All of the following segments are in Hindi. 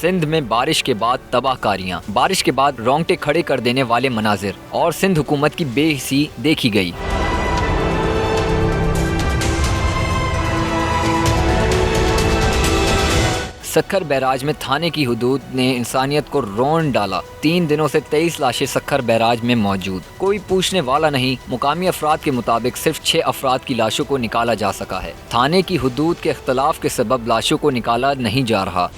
सिंध में बारिश के बाद तबाहकारियां, बारिश के बाद रोंगटे खड़े कर देने वाले मनाजिर और सिंध हुकूमत की बेहिसी देखी गई। सक्खर बैराज में थाने की हुदूद ने इंसानियत को रोन डाला। 3 दिनों से 23 लाशें सक्खर बैराज में मौजूद, कोई पूछने वाला नहीं। मुकामी अफराद के मुताबिक सिर्फ 6 अफराद की लाशों को निकाला जा सका है। थाने की हुदूद के इख्तलाफ के सबब लाशों को निकाला नहीं जा रहा।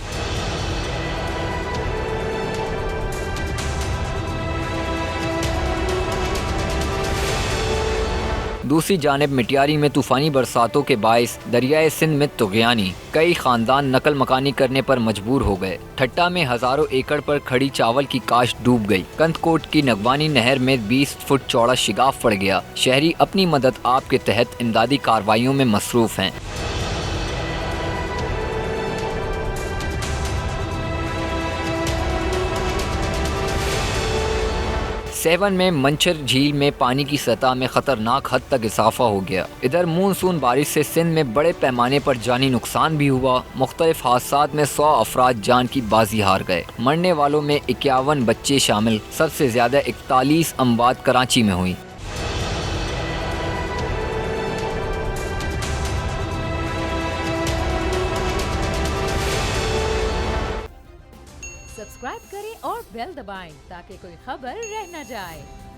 दूसरी जानिब मिटियारी में तूफ़ानी बरसातों के बाइस दरियाए सिंध में तुग़यानी, कई ख़ानदान नकल मकानी करने पर मजबूर हो गए। ठट्टा में हज़ारों एकड़ पर खड़ी चावल की काश्त डूब गई। कंदकोट की नगवानी नहर में 20 फुट चौड़ा शिगाफ पड़ गया। शहरी अपनी मदद आप के तहत इमदादी कार्रवाइयों में मसरूफ़ हैं। सेवन में मंचर झील में पानी की सतह में खतरनाक हद तक इजाफा हो गया। इधर मानसून बारिश से सिंध में बड़े पैमाने पर जानी नुकसान भी हुआ। मुख्तलिफ हादसात में 100 अफराद जान की बाजी हार गए। मरने वालों में 51 बच्चे शामिल। सबसे ज्यादा 41 अमवात कराची में हुई। सब्सक्राइब करें और बेल दबाएं ताकि कोई खबर रह न जाए।